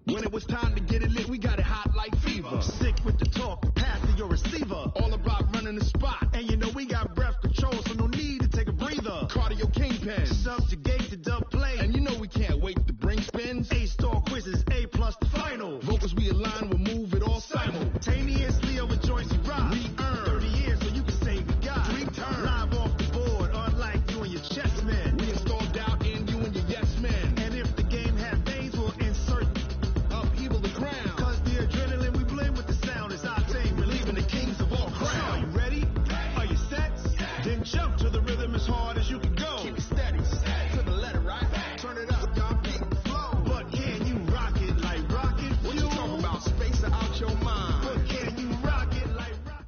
When it was time to get it lit, we got it hot like fever. Sick with the talk, pass to your receiver. All about running the spot. And you know we got breath control, so no need to take a breather. Cardio kingpin, subjugate the dub play. And you know we can't wait to bring spins. A-star quizzes, A+ the final. Vocals we align, we'll move it all simultaneously over joints we rock. We earn 30 years so you can say we got 3 turns. Live off the board, unlike you and your chess men. We installed doubt in you and your yes men. And if the game has veins, we'll insert upheaval the crown. Cause the adrenaline we blend with the sound is octane, relieving the kings of all crowns. Are you ready? Are you set? Then jump to the rhythm as hard as you can go. Keep it steady, to the letter, right? Turn it up, y'all beat the flow. But can you rock it like rocket fuel? What you talking about? Space out your mind. But can you rock it like rocket?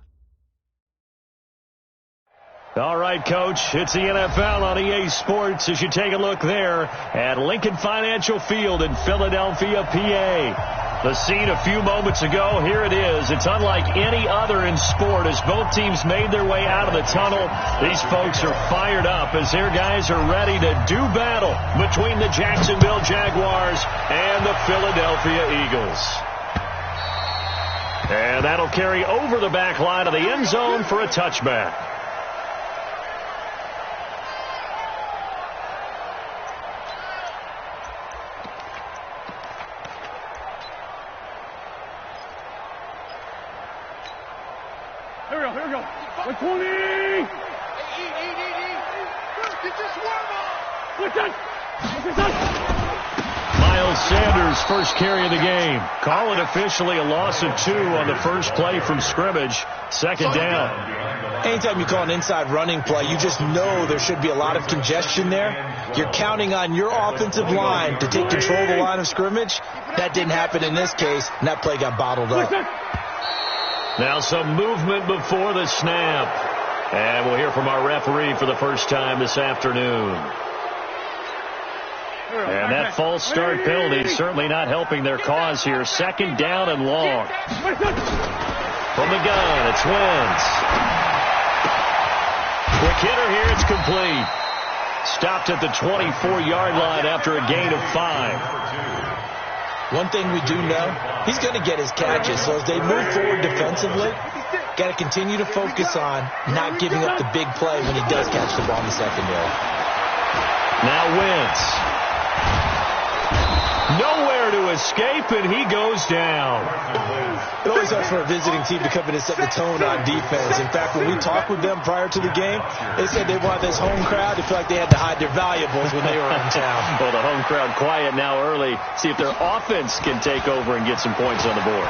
All right, Coach, it's the NFL on EA Sports as you take a look there at Lincoln Financial Field in Philadelphia, PA. The scene a few moments ago, here it is. It's unlike any other in sport as both teams made their way out of the tunnel. These folks are fired up as their guys are ready to do battle between the Jacksonville Jaguars and the Philadelphia Eagles. And that'll carry over the back line of the end zone for a touchback. Here we go. 120! Eat. Get your swarm on! What's that? Miles Sanders' first carry of the game. Call it officially a loss of 2 on the first play from scrimmage. Second down. Anytime you call an inside running play, you just know there should be a lot of congestion there. You're counting on your offensive line to take control of the line of scrimmage. That didn't happen in this case, and that play got bottled up. Now some movement before the snap. And we'll hear from our referee for the first time this afternoon. And that false start penalty certainly not helping their cause here. Second down and long. From the gun, it's Wentz. Quick hitter here, it's complete. Stopped at the 24-yard line after a gain of 5. One thing we do know, he's going to get his catches. So as they move forward defensively, got to continue to focus on not giving up the big play when he does catch the ball in the secondary. Now Wentz. Nowhere to escape, and he goes down. It always helps for a visiting team to come in and set the tone on defense. In fact, when we talked with them prior to the game, they said they wanted this home crowd to feel like they had to hide their valuables when they were in town. Well, the home crowd quiet now early. See if their offense can take over and get some points on the board.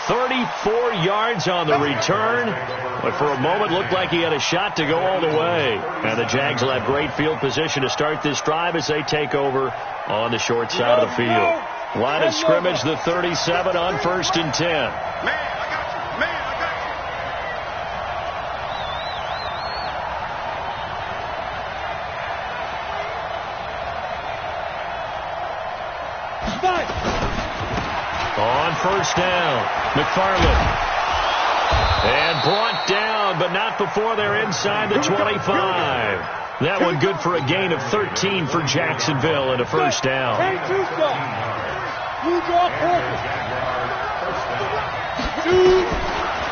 $34 yards on the return, but for a moment looked like he had a shot to go all the way. And the Jags will have great field position to start this drive as they take over on the short side of the field. Line of scrimmage, the 37 on 1st and 10. Man, I got you. Man, I got you. On first down, McFarland. And brought down, but not before they're inside the 25. That one good for a gain of 13 for Jacksonville and a first down.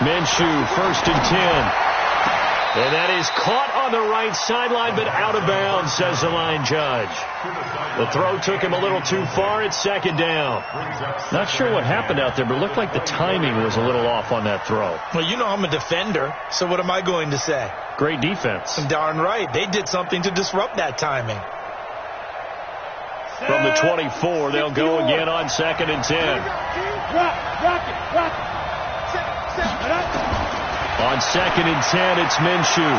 Minshew, 1st and 10. And that is caught on the right sideline, but out of bounds, says the line judge. The throw took him a little too far. It's second down. Not sure what happened out there, but it looked like the timing was a little off on that throw. Well, you know I'm a defender, so what am I going to say? Great defense. Darn right. They did something to disrupt that timing. From the 24, they'll go again on 2nd and 10. On 2nd and 10, it's Minshew.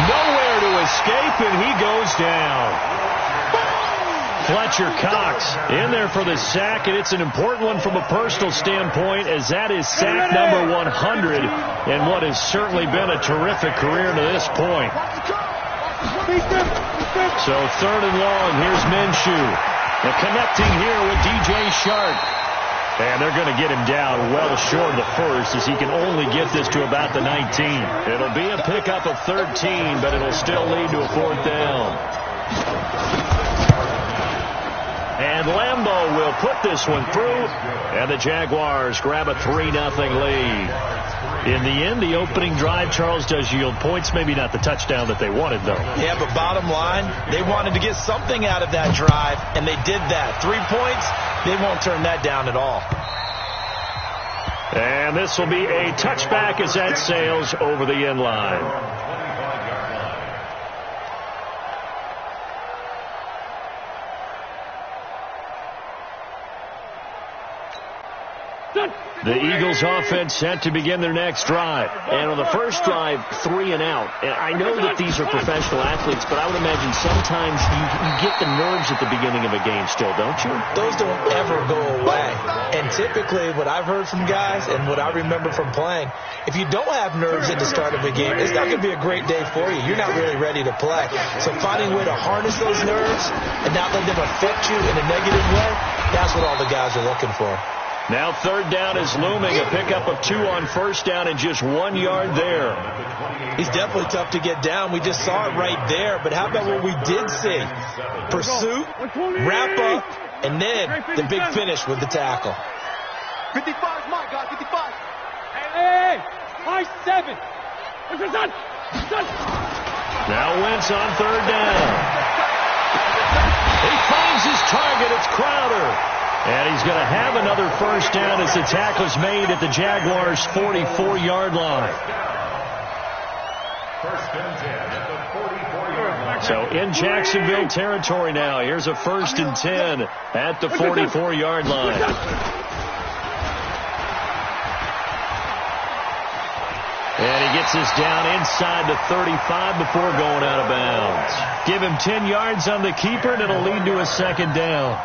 Nowhere to escape, and he goes down. Fletcher Cox in there for the sack, and it's an important one from a personal standpoint, as that is sack number 100 in what has certainly been a terrific career to this point. So 3rd and long, here's Minshew. And connecting here with DJ Shark. And they're going to get him down well short of the first, as he can only get this to about the 19. It'll be a pickup of 13, but it'll still lead to a 4th down. And Lambeau will put this one through, and the Jaguars grab a 3-0 lead. In the end, the opening drive, Charles, does yield points. Maybe not the touchdown that they wanted, though. Yeah, but bottom line, they wanted to get something out of that drive, and they did that. 3 points, they won't turn that down at all. And this will be a touchback as that sails over the end line. The Eagles offense set to begin their next drive. And on the first drive, 3 and out. And I know that these are professional athletes, but I would imagine sometimes you get the nerves at the beginning of a game still, don't you? Those don't ever go away. And typically what I've heard from guys and what I remember from playing, if you don't have nerves at the start of a game, it's not going to be a great day for you. You're not really ready to play. So finding a way to harness those nerves and not let them affect you in a negative way, that's what all the guys are looking for. Now 3rd down is looming. A pickup of 2 on 1st down and just 1 yard there. He's definitely tough to get down. We just saw it right there. But how about what we did see? Pursuit, wrap up, and then the big finish with the tackle. 55 is my guy, 55. Hey, high 7. What's your son? Now Wentz on 3rd down. He finds his target. It's Crowder. And he's going to have another 1st down as the tackle is made at the Jaguars' 44-yard line. So in Jacksonville territory now. Here's a 1st and 10 at the 44-yard line. And he gets us down inside the 35 before going out of bounds. Give him 10 yards on the keeper, and it'll lead to a 2nd down.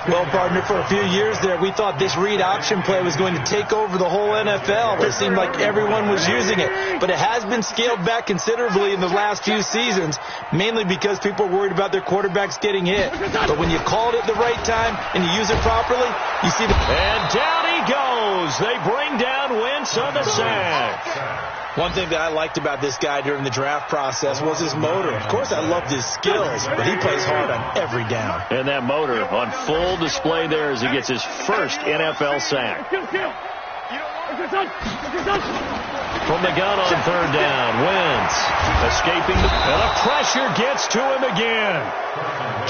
Well, partner, for a few years there, we thought this read option play was going to take over the whole NFL. It seemed like everyone was using it. But it has been scaled back considerably in the last few seasons, mainly because people are worried about their quarterbacks getting hit. But when you called it the right time and you use it properly, you see the... And down he goes. They bring down Wentz on the sack. One thing that I liked about this guy during the draft process was his motor. Of course, I loved his skills, but he plays hard on every down. And that motor on full display there as he gets his first NFL sack. From the gun on 3rd down, Wentz escaping, and the pressure gets to him again.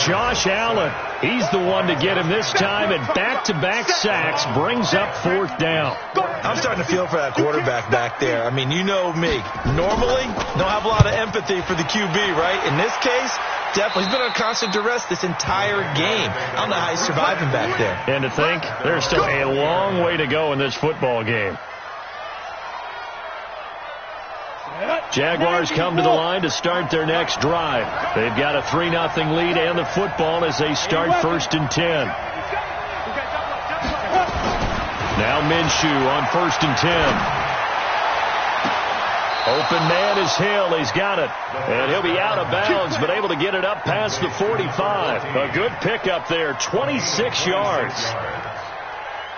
Josh Allen, he's the one to get him this time, and back-to-back sacks brings up 4th down. I'm starting to feel for that quarterback back there. I mean, you know me. Normally, don't have a lot of empathy for the QB, right? In this case, definitely. He's been on constant duress this entire game. I don't know how he's surviving back there. And to think, there's still a long way to go in this football game. Jaguars come to the line to start their next drive. They've got a 3-0 lead and the football as they start 1st and 10. Now Minshew on 1st and 10. Open man is Hill. He's got it. And he'll be out of bounds, but able to get it up past the 45. A good pickup there, 26 yards.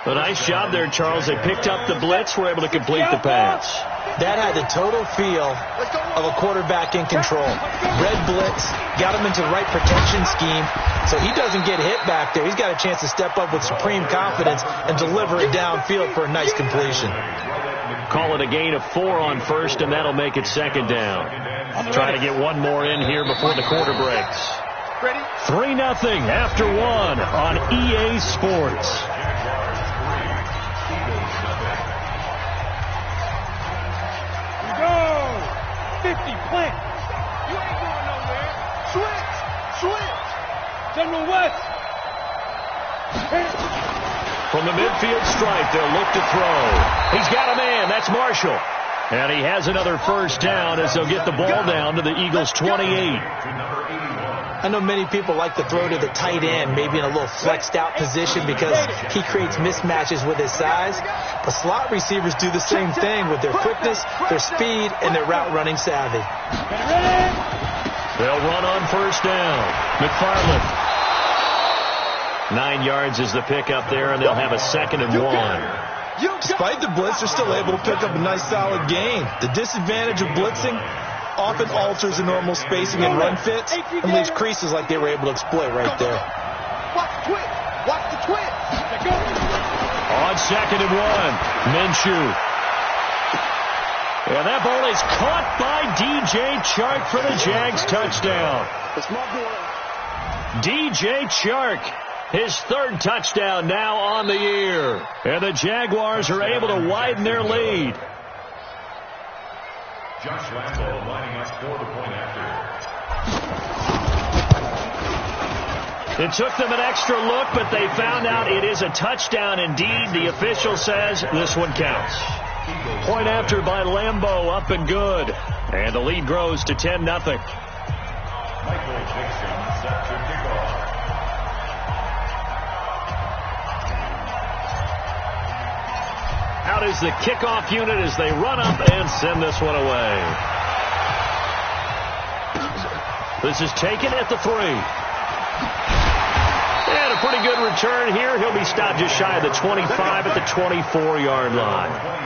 A nice job there, Charles. They picked up the blitz, were able to complete the pass. That had the total feel of a quarterback in control. Red blitz, got him into the right protection scheme, so he doesn't get hit back there. He's got a chance to step up with supreme confidence and deliver it downfield for a nice completion. Call it a gain of 4 on 1st, and that'll make it 2nd down. Trying to get one more in here before the quarter breaks. 3-0 after 1 on EA Sports. Plant. You ain't going nowhere. Switch. General West. From the midfield stripe, they'll look to throw. He's got a man. That's Marshall. And he has another 1st down as they'll get the ball down to the Eagles' 28. I know many people like to throw to the tight end, maybe in a little flexed out position because he creates mismatches with his size. But slot receivers do the same thing with their quickness, their speed, and their route running savvy. They'll run on 1st down. McFarland. 9 yards is the pickup there, and they'll have a 2nd and 1. Despite the blitz, they're still able to pick up a nice, solid gain. The disadvantage of blitzing often alters the normal spacing and run fits and leaves creases like they were able to exploit right there. Watch the twist. Watch the twist. On 2nd and 1, Minshew. And that ball is caught by DJ Chark for the Jags touchdown. DJ Chark, his 3rd touchdown now on the year. And the Jaguars are able to widen their lead. Josh Lambo lining up for the point after. It took them an extra look, but they found out it is a touchdown indeed. The official says this one counts. Point after by Lambo, up and good. And the lead grows to 10-0. Michael Dixon set to kick off. Out is the kickoff unit as they run up and send this one away. This is taken at the 3. And a pretty good return here. He'll be stopped just shy of the 25 at the 24-yard line.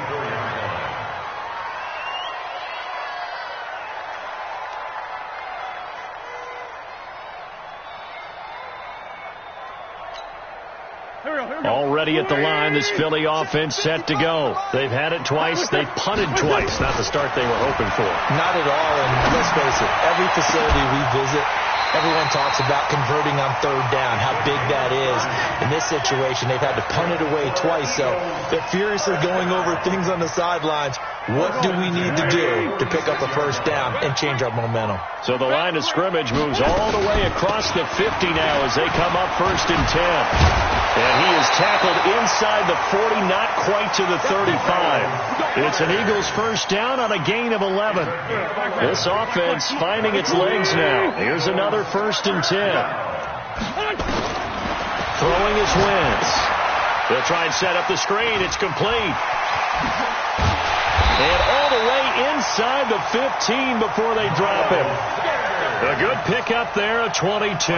Already at the line, this Philly offense set to go. They've had it twice. They've punted twice. Not the start they were hoping for. Not at all, and let's face it, every facility we visit, everyone talks about converting on 3rd down, how big that is. In this situation, they've had to punt it away twice, so they're furiously going over things on the sidelines. What do we need to do to pick up a 1st down and change our momentum? So the line of scrimmage moves all the way across the 50 now as they come up 1st and 10. And he is tackled inside the 40, not quite to the 35. It's an Eagles 1st down on a gain of 11. This offense finding its legs now. Here's another 1st and 10. Throwing his Wentz. They'll try and set up the screen. It's complete. And all the way inside the 15 before they drop him. A good pickup there, a 22.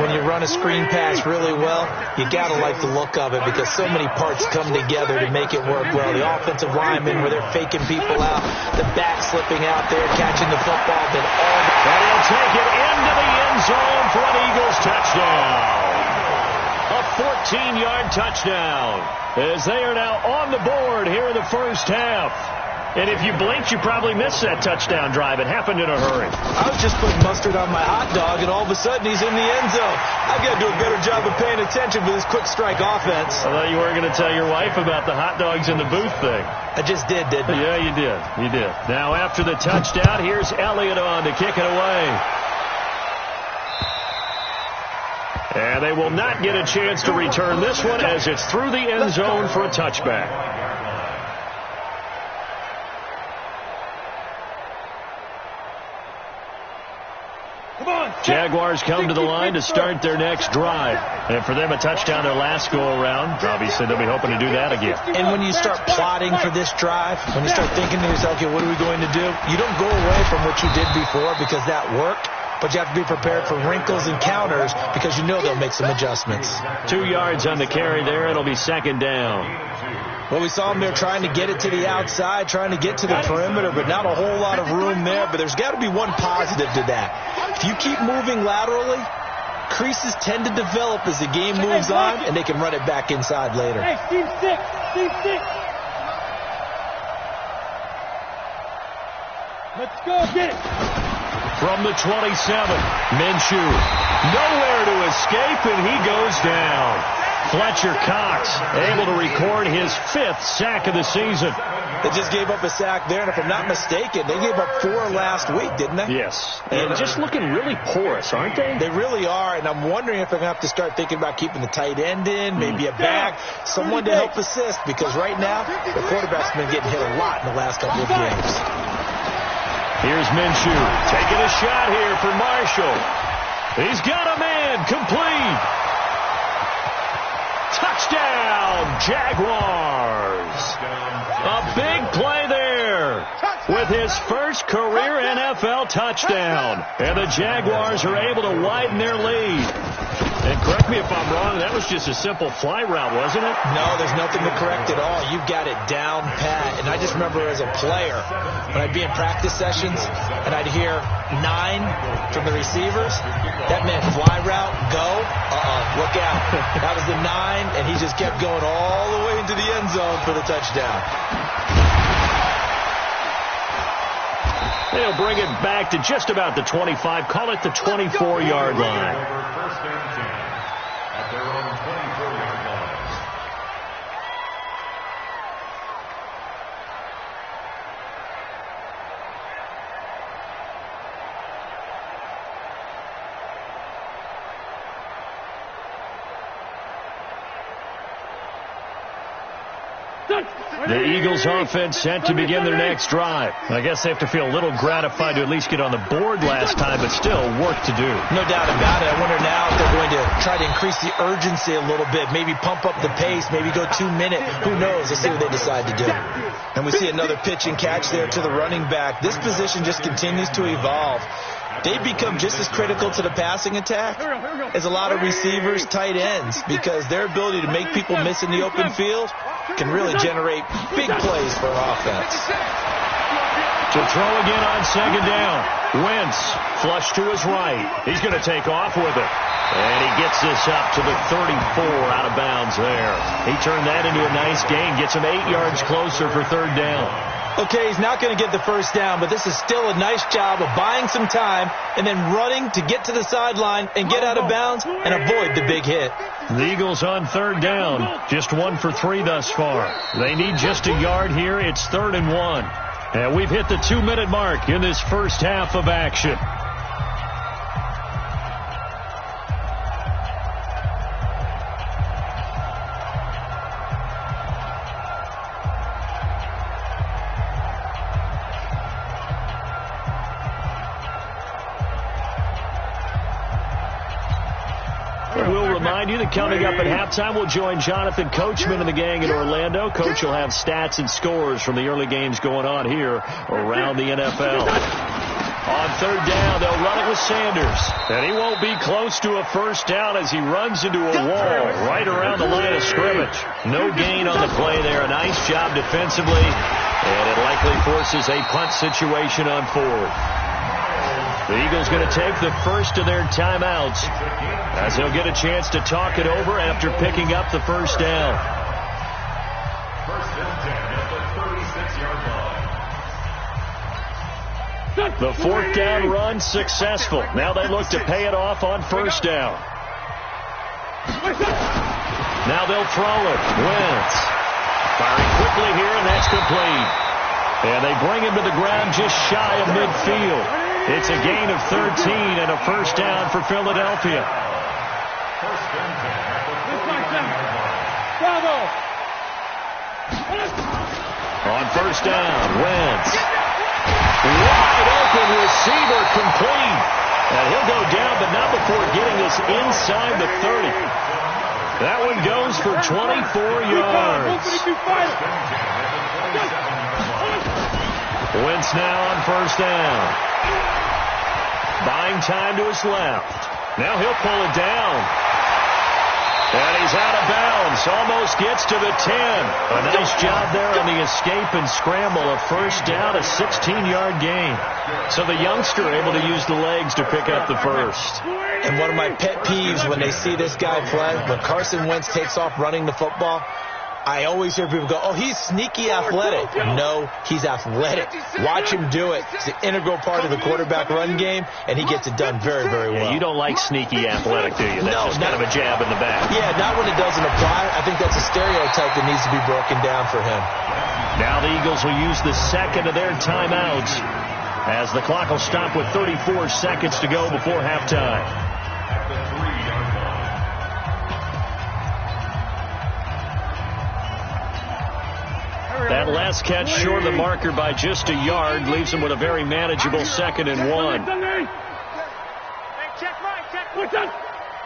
When you run a screen pass really well, you got to like the look of it because so many parts come together to make it work well. The offensive linemen where they're faking people out, the back slipping out there, catching the football, then all the... And he'll take it into the end zone for an Eagles touchdown. A 14-yard touchdown as they are now on the board here in the 1st half. And if you blinked, you probably missed that touchdown drive. It happened in a hurry. I was just putting mustard on my hot dog, and all of a sudden he's in the end zone. I've got to do a better job of paying attention for this quick strike offense. I thought you weren't going to tell your wife about the hot dogs in the booth thing. I just did, didn't I? Yeah, you did. You did. Now, after the touchdown, here's Elliott on to kick it away. And they will not get a chance to return this one as it's through the end zone for a touchback. Jaguars come to the line to start their next drive. And for them, a touchdown their last go-around. Obviously, they'll be hoping to do that again. And when you start plotting for this drive, when you start thinking to yourself, okay, what are we going to do? You don't go away from what you did before because that worked. But you have to be prepared for wrinkles and counters because you know they'll make some adjustments. 2 yards on the carry there. It'll be 2nd down. Well, we saw them there trying to get it to the outside, trying to get to the perimeter, but not a whole lot of room there. But there's got to be one positive to that. If you keep moving laterally, creases tend to develop as the game moves on, and they can run it back inside later. Hey, Team 6, Team 6. Let's go, get it. From the 27, Minshew. Nowhere to escape, and he goes down. Fletcher Cox able to record his 5th sack of the season. They just gave up a sack there, and if I'm not mistaken, they gave up 4 last week, didn't they? Yes. And just looking really porous, aren't they? They really are, and I'm wondering if they're going to have to start thinking about keeping the tight end in, maybe a back, someone to help assist, because right now, the quarterback's been getting hit a lot in the last couple of games. Here's Minshew taking a shot here for Marshall. He's got a man, complete. Touchdown, Jaguars. A big play there. with his first career NFL touchdown. And the Jaguars are able to widen their lead. And correct me if I'm wrong, that was just a simple fly route, wasn't it? No, there's nothing to correct at all. You've got it down pat. And I just remember as a player, when I'd be in practice sessions and I'd hear 9 from the receivers, that meant fly route, go, look out. That was the 9, and he just kept going all the way into the end zone for the touchdown. They'll bring it back to just about the 25, call it the 24-yard line. First and 10 at their own 24-yard line. The Eagles offense set to begin their next drive. I guess they have to feel a little gratified to at least get on the board last time, but still work to do. No doubt about it. I wonder now if they're going to try to increase the urgency a little bit, maybe pump up the pace, maybe go 2 minute. Who knows? Let's see what they decide to do. And we see another pitch and catch there to the running back. This position just continues to evolve. They become just as critical to the passing attack as a lot of receivers, tight ends, because their ability to make people miss in the open field can really generate big plays for an offense. To throw again on second down. Wentz, flush to his right. He's going to take off with it. And he gets this up to the 34 out of bounds there. He turned that into a nice gain, gets him 8 yards closer for third down. Okay, he's not going to get the first down, but this is still a nice job of buying some time and then running to get to the sideline and get out of bounds and avoid the big hit. The Eagles on third down, just 1 for 3 thus far. They need just a yard here. It's 3rd and 1. And we've hit the 2-minute mark in this first half of action. We'll remind you that coming up at halftime, we'll join Jonathan Coachman and the gang in Orlando. Coach will have stats and scores from the early games going on here around the NFL. On third down, they'll run it with Sanders. And he won't be close to a first down as he runs into a wall right around the line of scrimmage. No gain on the play there. A nice job defensively. And it likely forces a punt situation on 4th. The Eagles going to take the first of their timeouts as they'll get a chance to talk it over after picking up the first down. First and 10 at the 36-yard line. The 4th down run successful. Now they look to pay it off on first down. Now they'll throw it. Wentz firing quickly here, and that's complete. And they bring him to the ground just shy of midfield. It's a gain of 13 and a first down for Philadelphia. First and 10 at the 39-yard line. On first down, Wentz. Wide open receiver complete. And he'll go down, but not before getting this inside the 30. That one goes for 24 yards. Wentz now on first down. Buying time to his left. Now he'll pull it down. And he's out of bounds. Almost gets to the 10. A nice job there on the escape and scramble. A first down, a 16-yard gain. So the youngster able to use the legs to pick up the first. And one of my pet peeves when they see this guy play, when Carson Wentz takes off running the football, I always hear people go, oh, he's sneaky athletic. No, he's athletic. Watch him do it. It's an integral part of the quarterback run game, and he gets it done very, very well. Yeah, you don't like sneaky athletic, do you? That's no, just kind of a jab in the back. Yeah, not when it doesn't apply. I think that's a stereotype that needs to be broken down for him. Now the Eagles will use the second of their timeouts as the clock will stop with 34 seconds to go before halftime. At the 3-yard line. That last catch short of the marker by just a yard leaves him with a very manageable 2nd and 1. Check right, check. What's up?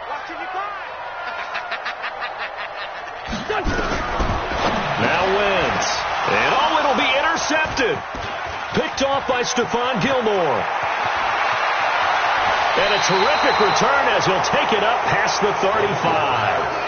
Watching you Now Wentz. And it'll be intercepted. Picked off by Stephon Gilmore. And a terrific return as he'll take it up past the 35.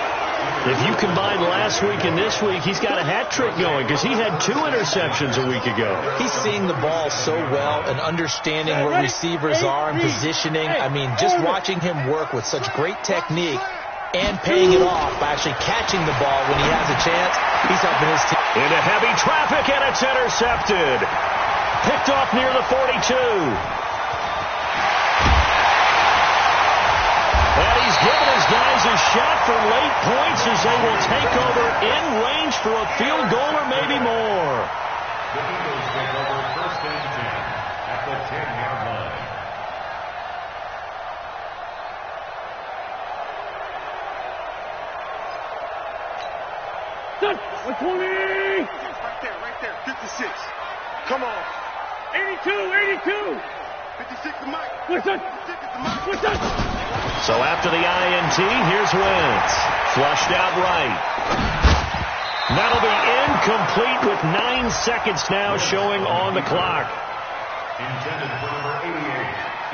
If you combine last week and this week, he's got a hat trick going because he had 2 interceptions a week ago. He's seeing the ball so well and understanding where receivers are and positioning. I mean, just watching him work with such great technique and paying it off by actually catching the ball when he has a chance, he's helping his team. Into heavy traffic, and it's intercepted. Picked off near the 42. And he's given his guys a shot for late points as they will take over in range for a field goal or maybe more. The Eagles take over 1st and 10 at the 10-yard line. Done. 120. Right there. 56. Come on. 82. 56 to Mike. Listen. 56 to Mike. Listen. So after the INT, here's Wentz. Flushed out right. That'll be incomplete with 9 seconds now showing on the clock. Intended for number 88.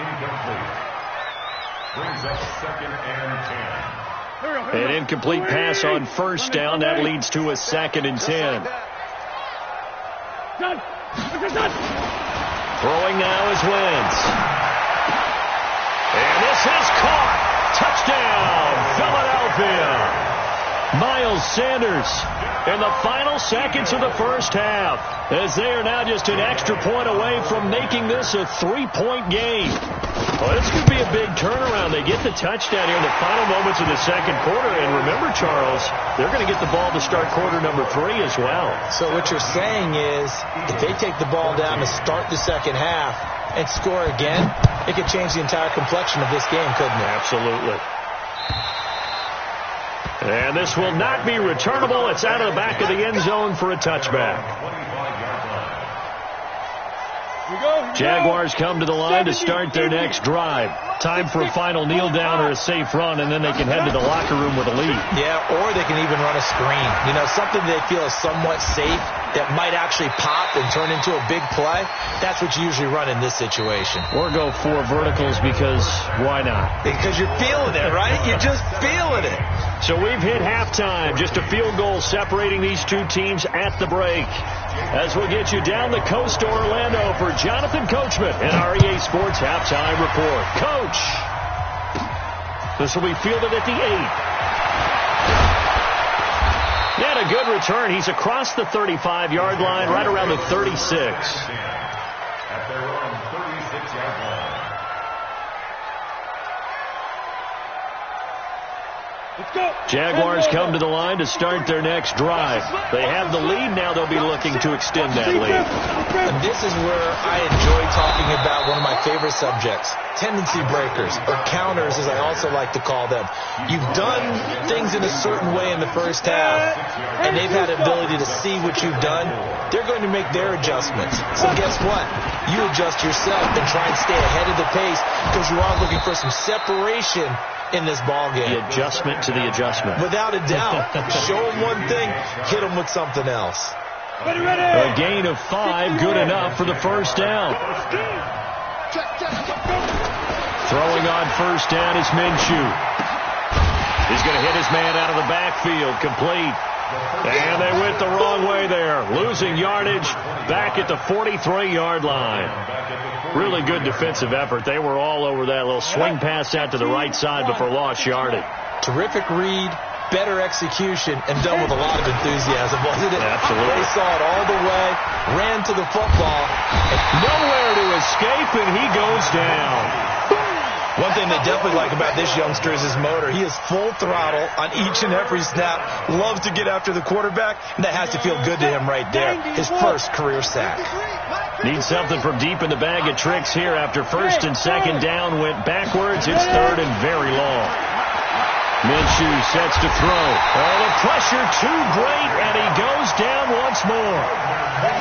Incomplete. Brings up 2nd and 10. An incomplete pass on 1st down. That leads to a 2nd and 10. Done. Throwing now is Wentz. And this is caught. Touchdown, Philadelphia. Miles Sanders in the final seconds of the first half, as they are now just an extra point away from making this a 3-point game. Well, this could be a big turnaround. They get the touchdown here in the final moments of the second quarter. And remember, Charles, they're going to get the ball to start quarter number 3 as well. So what you're saying is if they take the ball down to start the second half and score again, it could change the entire complexion of this game, couldn't it? Absolutely. And this will not be returnable. It's out of the back of the end zone for a touchback. Jaguars come to the line to start their next drive. Time for a final kneel down or a safe run, and then they can head to the locker room with a lead. Yeah, or they can even run a screen. You know, something they feel is somewhat safe that might actually pop and turn into a big play. That's what you usually run in this situation. Or go 4 verticals because why not? Because you're feeling it, right? You're just feeling it. So we've hit halftime. Just a field goal separating these two teams at the break. As we'll get you down the coast to Orlando for Jonathan Coachman and our EA Sports Halftime Report. Coach, this will be fielded at the 8. And a good return. He's across the 35-yard line, right around the 36. At their own 36-yard line. Jaguars come to the line to start their next drive. They have the lead now. They'll be looking to extend that lead. And this is where I enjoy talking about one of my favorite subjects, tendency breakers, or counters as I also like to call them. You've done things in a certain way in the first half, and they've had the ability to see what you've done. They're going to make their adjustments. So guess what? You adjust yourself and try and stay ahead of the pace because you are looking for some separation in this ball game. The adjustment to the adjustment. Without a doubt. Show them one thing, hit them with something else. A gain of 5, good enough for the first down. Throwing on first down is Minshew. He's going to hit his man out of the backfield, complete. And they went the wrong way there, losing yardage back at the 43-yard line. Really good defensive effort. They were all over that little swing pass out to the right side before lost yardage. Terrific read, better execution, and done with a lot of enthusiasm, wasn't it? Absolutely. They saw it all the way, ran to the football. Nowhere to escape, and he goes down. One thing they definitely like about this youngster is his motor. He is full throttle on each and every snap. Loves to get after the quarterback, and that has to feel good to him right there. His first career sack. Needs something from deep in the bag of tricks here after first and second down went backwards. It's third and very long. Minshew sets to throw. Oh, the pressure too great, and he goes down once more.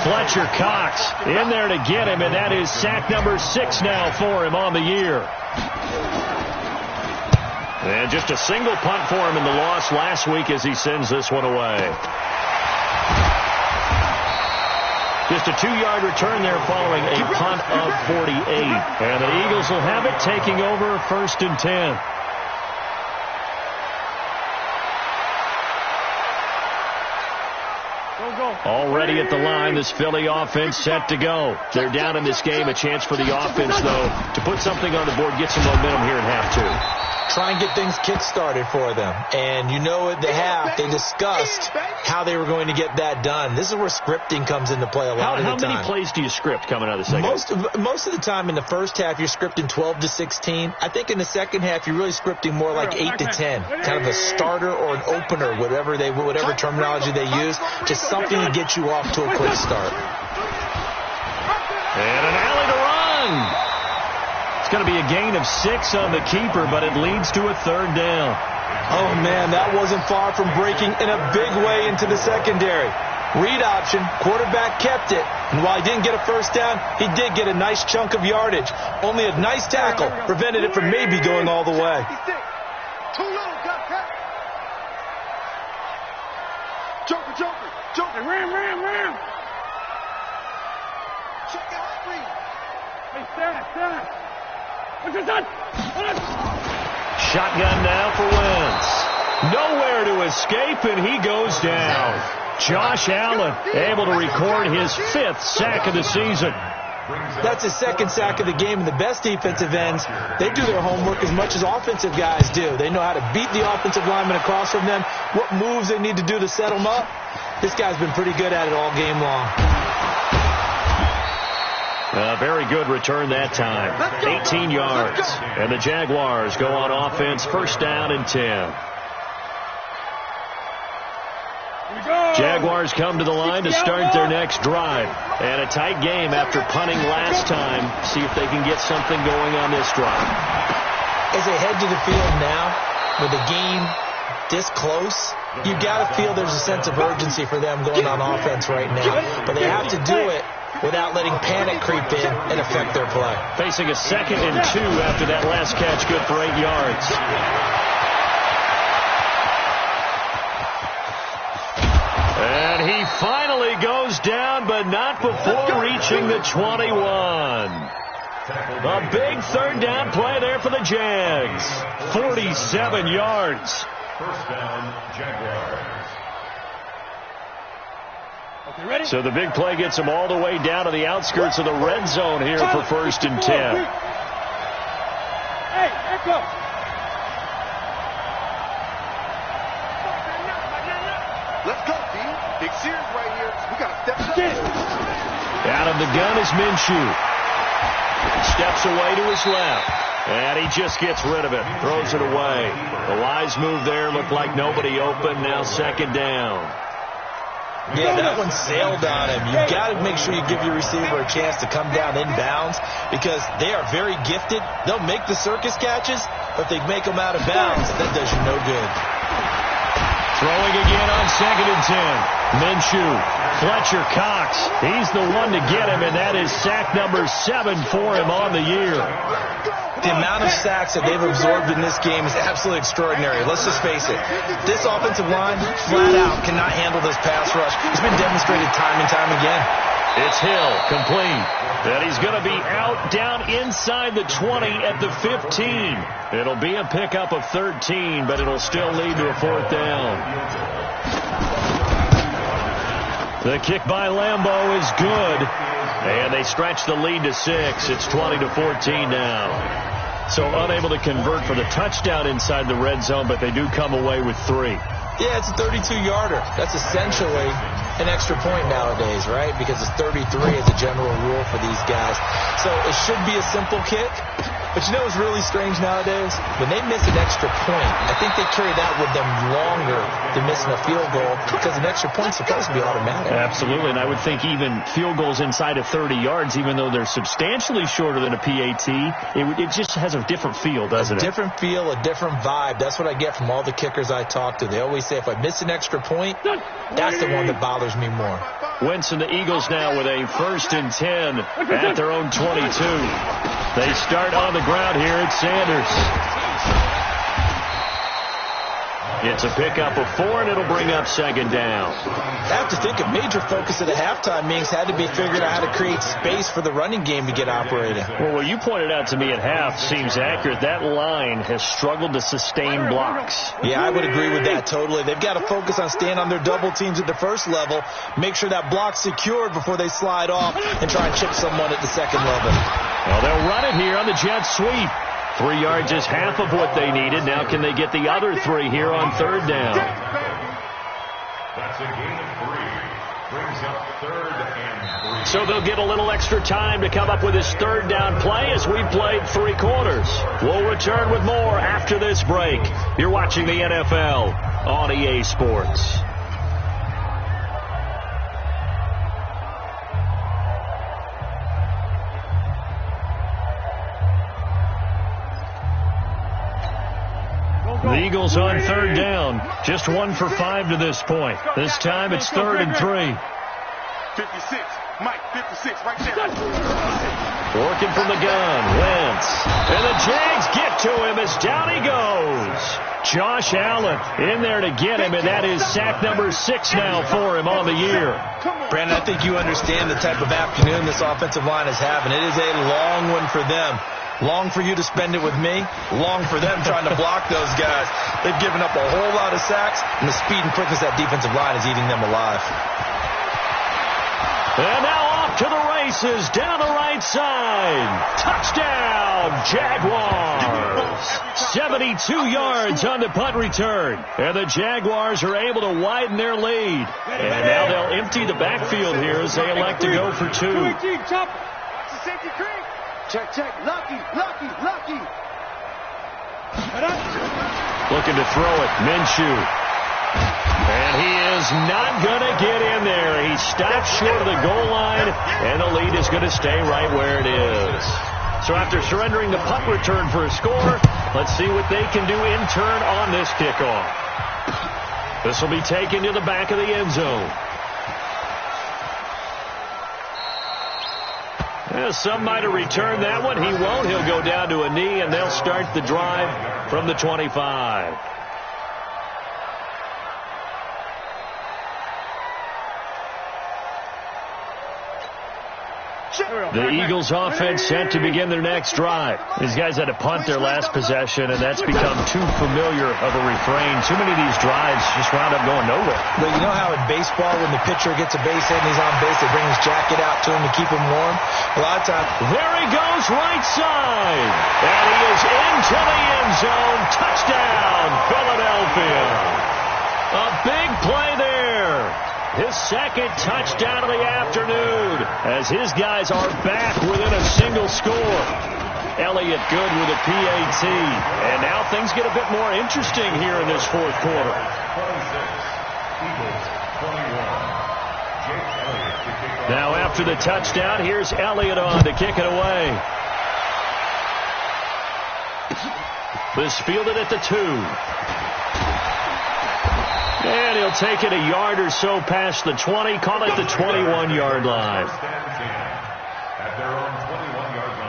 Fletcher Cox in there to get him, and that is sack number 6 now for him on the year. And just a single punt for him in the loss last week as he sends this one away. Just a 2-yard return there following a punt of 48. And the Eagles will have it, taking over 1st and 10. Already at the line, this Philly offense set to go. They're down in this game. A chance for the offense, though, to put something on the board, get some momentum here in half 2. Try and get things kick-started for them. And you know at the half, they discussed how they were going to get that done. This is where scripting comes into play a lot of the time. How many plays do you script coming out of the second? Most of the time in the first half, you're scripting 12 to 16. I think in the second half, you're really scripting more like 8 to 10. Kind of a starter or an opener, whatever terminology they use, just something to get you off to a quick start. And an alley to run. Going to be a gain of 6 on the keeper, but it leads to a 3rd down. Oh, man, that wasn't far from breaking in a big way into the secondary. Read option, quarterback kept it, and while he didn't get a 1st down, he did get a nice chunk of yardage. Only a nice tackle prevented it from maybe going all the way. Too little, Joker. Ram. Check it out, Reed. Hey, stand. Shotgun now for Wentz. Nowhere to escape, and he goes down. Josh Allen able to record his 5th sack of the season. That's his 2nd sack of the game, and the best defensive ends, they do their homework as much as offensive guys do. They know how to beat the offensive lineman across from them, what moves they need to do to set them up. This guy's been pretty good at it all game long. A very good return that time. 18 yards. And the Jaguars go on offense, 1st down and 10. Jaguars come to the line to start their next drive. And a tight game after punting last time. See if they can get something going on this drive. As they head to the field now, with the game this close, you got to feel there's a sense of urgency for them going on offense right now. But they have to do it without letting panic creep in and affect their play. Facing a 2nd and 2 after that last catch, good for 8 yards. And he finally goes down, but not before reaching the 21. A big 3rd down play there for the Jags. 47 yards. 1st down, Jaguars. Ready? So the big play gets them all the way down to the outskirts of the red zone here for 1st and 10. Hey, echo. Let's go, D. Big series right here. We got to step it up. Out of the gun is Minshew. Steps away to his left. And he just gets rid of it. Throws it away. The wise move there. Looked like nobody open. Now 2nd down. Yeah, that one sailed on him. You've got to make sure you give your receiver a chance to come down inbounds because they are very gifted. They'll make the circus catches, but if they make them out of bounds, that does you no good. Throwing again on 2nd and 10. Minshew, Fletcher Cox. He's the one to get him, and that is sack number 7 for him on the year. The amount of sacks that they've absorbed in this game is absolutely extraordinary. Let's just face it. This offensive line, flat out, cannot handle this pass rush. It's been demonstrated time and time again. It's Hill, complete. And he's going to be out down inside the 20 at the 15. It'll be a pickup of 13, but it'll still lead to a 4th down. The kick by Lambeau is good. And they stretch the lead to 6. It's 20-14 now. So unable to convert for the touchdown inside the red zone, but they do come away with 3. Yeah, it's a 32-yarder. That's essentially an extra point nowadays, right? Because it's 33 as a general rule for these guys. So it should be a simple kick. But you know what's really strange nowadays? When they miss an extra point, I think they carry that with them longer than missing a field goal because an extra point's supposed to be automatic. Absolutely, and I would think even field goals inside of 30 yards, even though they're substantially shorter than a PAT, it just has a different feel, doesn't it? A different feel, a different vibe. That's what I get from all the kickers I talk to. They always say if I miss an extra point, that's the one that bothers me more. Wentz and the Eagles now with a 1st and 10 at their own 22. They start on the ground here at Sanders. It's a pickup of 4, and it'll bring up second down. I have to think a major focus at the halftime means had to be figuring out how to create space for the running game to get operating. Well, what you pointed out to me at half seems accurate. That line has struggled to sustain blocks. Yeah, I would agree with that totally. They've got to focus on staying on their double teams at the first level, make sure that block's secured before they slide off and try and chip someone at the second level. Well, they'll run it here on the jet sweep. 3 yards is half of what they needed. Now can they get the other 3 here on third down? That's a gain of 3. Brings up 3rd and 3. So they'll get a little extra time to come up with his third down play as we've played 3 quarters. We'll return with more after this break. You're watching the NFL on EA Sports. The Eagles on third down. Just 1 for 5 to this point. This time it's 3rd and 3. 56. Mike, 56, right there. Working from the gun. Wentz. And the Jags get to him as down he goes. Josh Allen in there to get him, and that is sack number 6 now for him on the year. Brandon, I think you understand the type of afternoon this offensive line is having. It is a long one for them. Long for you to spend it with me. Long for them trying to block those guys. They've given up a whole lot of sacks, and the speed and quickness of that defensive line is eating them alive. And now off to the races down the right side. Touchdown, Jaguars. 72 yards on the punt return. And the Jaguars are able to widen their lead. And now they'll empty the backfield here as they elect to go for 2. Check, check. Lucky. Looking to throw it. Minshew. And he is not going to get in there. He stops short of the goal line, and the lead is going to stay right where it is. So after surrendering the punt return for a score, let's see what they can do in turn on this kickoff. This will be taken to the back of the end zone. Some might have returned that one. He won't. He'll go down to a knee, and they'll start the drive from the 25. The Eagles offense set to begin their next drive. These guys had to punt their last possession, and that's become too familiar of a refrain. Too many of these drives just wound up going nowhere. Well, you know how in baseball when the pitcher gets a base hit and he's on base, they bring his jacket out to him to keep him warm? A lot of times. There he goes, right side. And he is into the end zone. Touchdown, Philadelphia. A big play there. His second touchdown of the afternoon as his guys are back within a single score. Elliott good with a PAT. And now things get a bit more interesting here in this fourth quarter. 26, Now after the touchdown, here's Elliott on to kick it away. This fielded at the 2. And he'll take it a yard or so past the 20, call it the 21-yard line. At their own 21-yard line.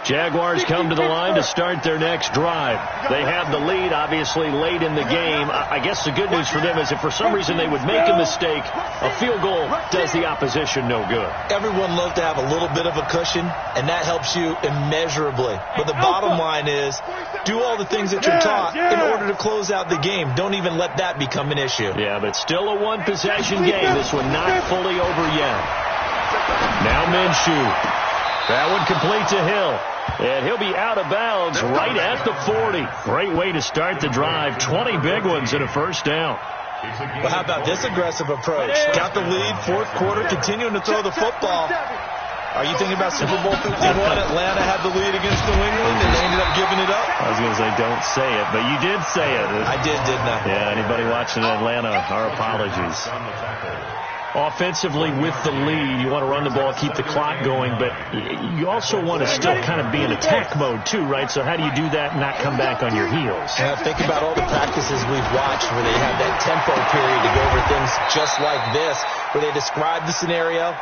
Jaguars come to the line to start their next drive. They have the lead, obviously, late in the game. I guess the good news for them is if for some reason they would make a mistake, a field goal does the opposition no good. Everyone loves to have a little bit of a cushion, and that helps you immeasurably. But the bottom line is, do all the things that you're taught in order to close out the game. Don't even let that become an issue. Yeah, but still a one-possession game. This one not fully over yet. Now Minshew. That one complete to Hill. And he'll be out of bounds right at the 40. Great way to start the drive. 20 big ones and a first down. Well, how about this aggressive approach? Got the lead, fourth quarter, continuing to throw the football. Are you thinking about Super Bowl 51? Atlanta had the lead against New England, and they ended up giving it up? I was going to say, don't say it, but you did say it. I did, didn't I? Yeah, anybody watching Atlanta, our apologies. Offensively with the lead, you want to run the ball, keep the clock going, but you also want to still kind of be in attack mode too, right? So how do you do that and not come back on your heels? Yeah, think about all the practices we've watched where they have that tempo period to go over things just like this, where they describe the scenario,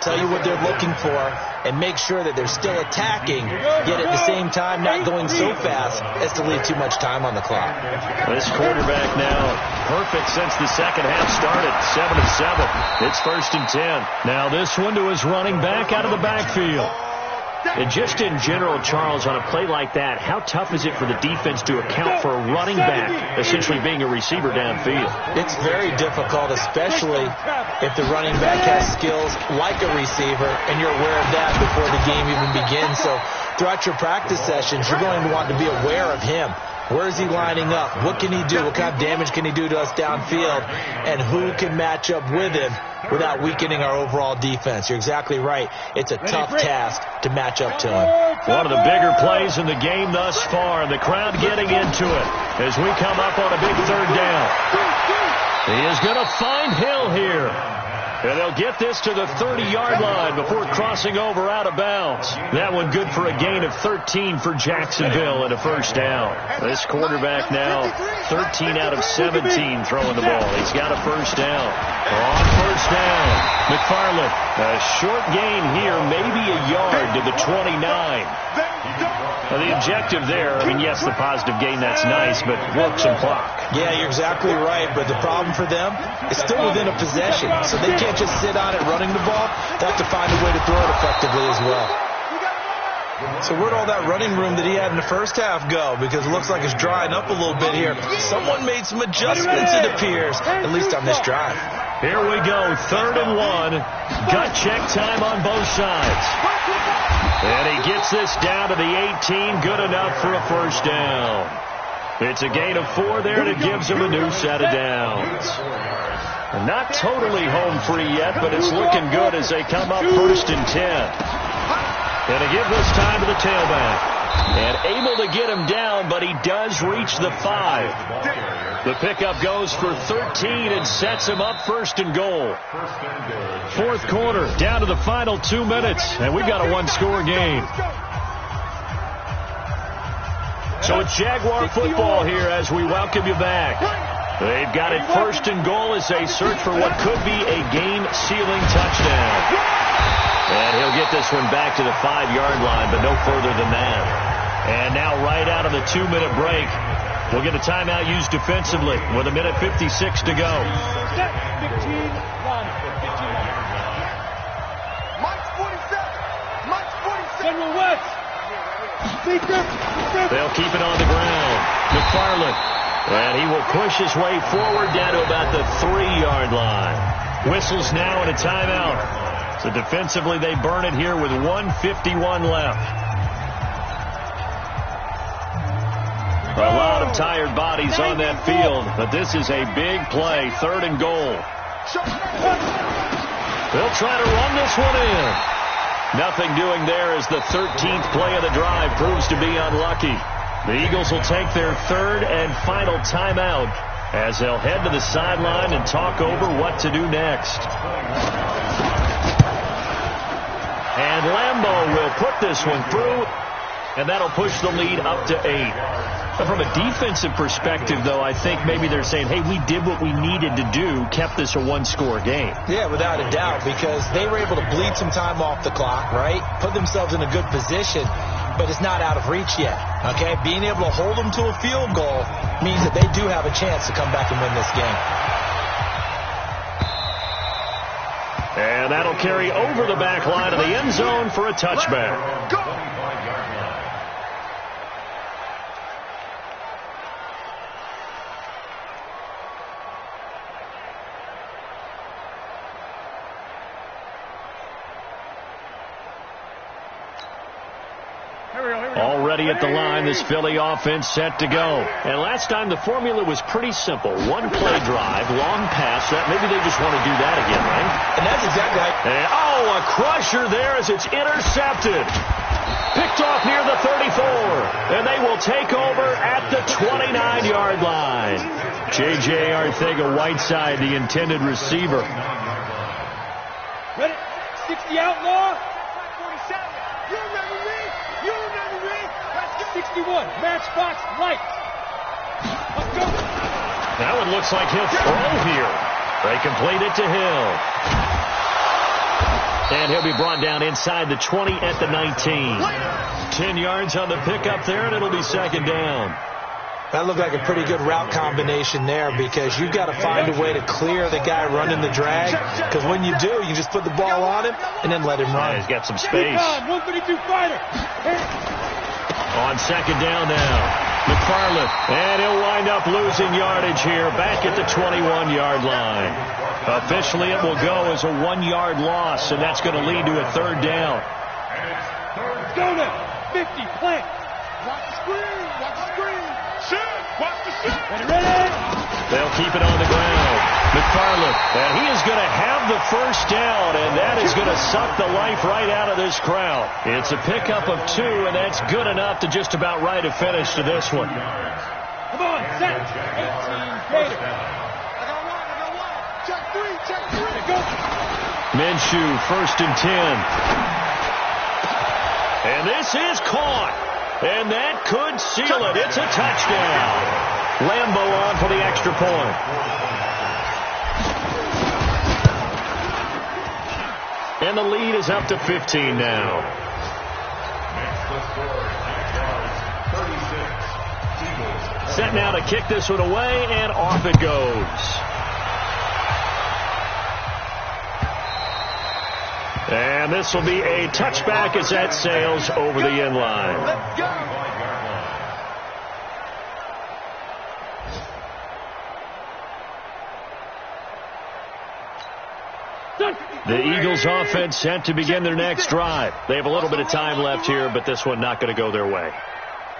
tell you what they're looking for, and make sure that they're still attacking, yet at the same time not going so fast as to leave too much time on the clock. This quarterback now perfect since the second half started. 7 of 7. It's 1st and 10. Now this one to his running back out of the backfield. And just in general, Charles, on a play like that, how tough is it for the defense to account for a running back essentially being a receiver downfield? It's very difficult, especially if the running back has skills like a receiver, and you're aware of that before the game even begins. So throughout your practice sessions, you're going to want to be aware of him. Where is he lining up? What can he do? What kind of damage can he do to us downfield? And who can match up with him without weakening our overall defense? You're exactly right. It's a tough task to match up to him. One of the bigger plays in the game thus far, and the crowd getting into it as we come up on a big 3rd down. He is going to find Hill here. And they'll get this to the 30-yard line before crossing over out of bounds. That one good for a gain of 13 for Jacksonville and a 1st down. This quarterback now 13 out of 17 throwing the ball. He's got a 1st down. On 1st down, McFarland. A short gain here, maybe a yard to the 29. Now, the objective there, I mean, yes, the positive gain, that's nice, but work some clock. Yeah, you're exactly right, but the problem for them is still within a possession, so they can't just sit on it running the ball. They have to find a way to throw it effectively as well. So where'd all that running room that he had in the first half go? Because it looks like it's drying up a little bit here. Someone made some adjustments, it appears, at least on this drive. Here we go, 3rd and 1. Gut check time on both sides. And he gets this down to the 18, good enough for a 1st down. It's a gain of 4 there, and it gives him a new set of downs. Not totally home free yet, but it's looking good as they come up 1st and 10. And they give this time to the tailback. And able to get him down, but he does reach the 5. The pickup goes for 13 and sets him up 1st and goal. 4th quarter, down to the final 2 minutes, and we've got a 1-score game. So it's Jaguar football here as we welcome you back. They've got it 1st and goal as they search for what could be a game-sealing touchdown. And he'll get this one back to the 5-yard line, but no further than that. And now right out of the 2-minute break, we'll get a timeout used defensively with 1:56 to go. General West. They'll keep it on the ground. McFarland. And he will push his way forward down to about the 3-yard line. Whistles now and a timeout. So defensively they burn it here with 1:51 left. A lot of tired bodies on that field, but this is a big play, 3rd and goal. They'll try to run this one in. Nothing doing there as the 13th play of the drive proves to be unlucky. The Eagles will take their 3rd and final timeout as they'll head to the sideline and talk over what to do next. And Lambeau will put this one through, and that'll push the lead up to 8. From a defensive perspective, though, I think maybe they're saying, hey, we did what we needed to do, kept this a 1-score game. Yeah, without a doubt, because they were able to bleed some time off the clock, right? Put themselves in a good position, but it's not out of reach yet, okay? Being able to hold them to a field goal means that they do have a chance to come back and win this game. And that'll carry over the back line of the end zone for a touchback. Already at the line, this Philly offense set to go. And last time the formula was pretty simple. 1-play drive, long pass. Maybe they just want to do that again, right? And that's exactly right. And, a crusher there as it's intercepted. Picked off near the 34. And they will take over at the 29-yard line. J.J. Arcega-Whiteside, the intended receiver. Ready? 60 outlaw. 61, Matchbox Light. Let's go. Now it looks like he'll throw here. They complete it to Hill. And he'll be brought down inside the 20 at the 19. 10 yards on the pickup there, and it'll be second down. That looked like a pretty good route combination there because you've got to find a way to clear the guy running the drag, because when you do, you just put the ball on him and then let him run. He's got some space. 132 fighter. On second down now, McFarland, and he'll wind up losing yardage here back at the 21-yard line. Officially, it will go as a 1-yard loss, and that's going to lead to a third down. Go now, 50, plant. Watch the screen, watch the screen. Shoot, watch the shoot. Ready. They'll keep it on the ground. McFarland, and he is going to have the first down, and that is going to suck the life right out of this crowd. It's a pickup of 2, and that's good enough to just about write a finish to this one. Come on, set. 18, Gator. I got one. Check 3. Go. Minshew, 1st and 10. And this is caught. And that could seal it. It's a touchdown. Lambo on for the extra point. And the lead is up to 15 now. Set now to kick this one away, and off it goes. And this will be a touchback as that sails over the end line. Let's go. The Eagles offense set to begin their next drive. They have a little bit of time left here, but this one not going to go their way.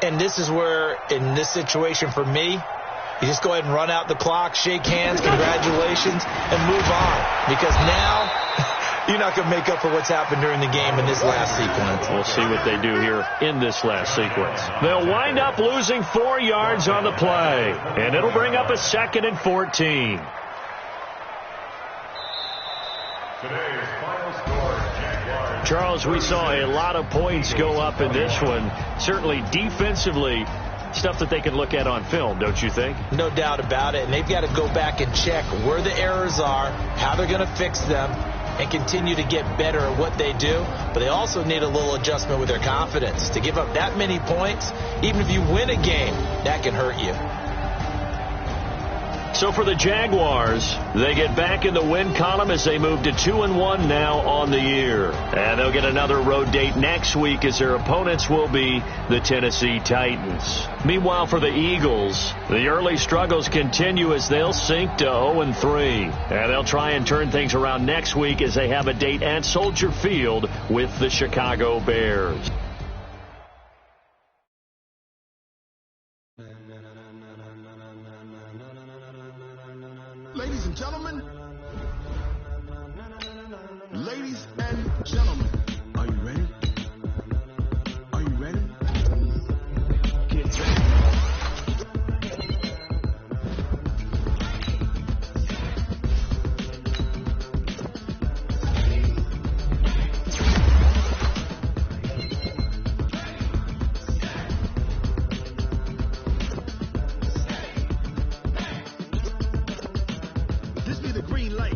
And this is where, in this situation for me, you just go ahead and run out the clock, shake hands, congratulations, and move on. Because now you're not going to make up for what's happened during the game in this last sequence. We'll see what they do here in this last sequence. They'll wind up losing 4 yards on the play, and it'll bring up a 2nd and 14. Today's final score, Jaguars. Charles, we saw a lot of points go up in this one. Certainly defensively, stuff that they can look at on film, don't you think? No doubt about it. And they've got to go back and check where the errors are, how they're going to fix them, and continue to get better at what they do. But they also need a little adjustment with their confidence. To give up that many points, even if you win a game, that can hurt you. So for the Jaguars, they get back in the win column as they move to 2-1 now on the year. And they'll get another road date next week as their opponents will be the Tennessee Titans. Meanwhile, for the Eagles, the early struggles continue as they'll sink to 0-3. And they'll try and turn things around next week as they have a date at Soldier Field with the Chicago Bears. Ladies and gentlemen, are you ready? Are you ready? Get ready. This be the green light.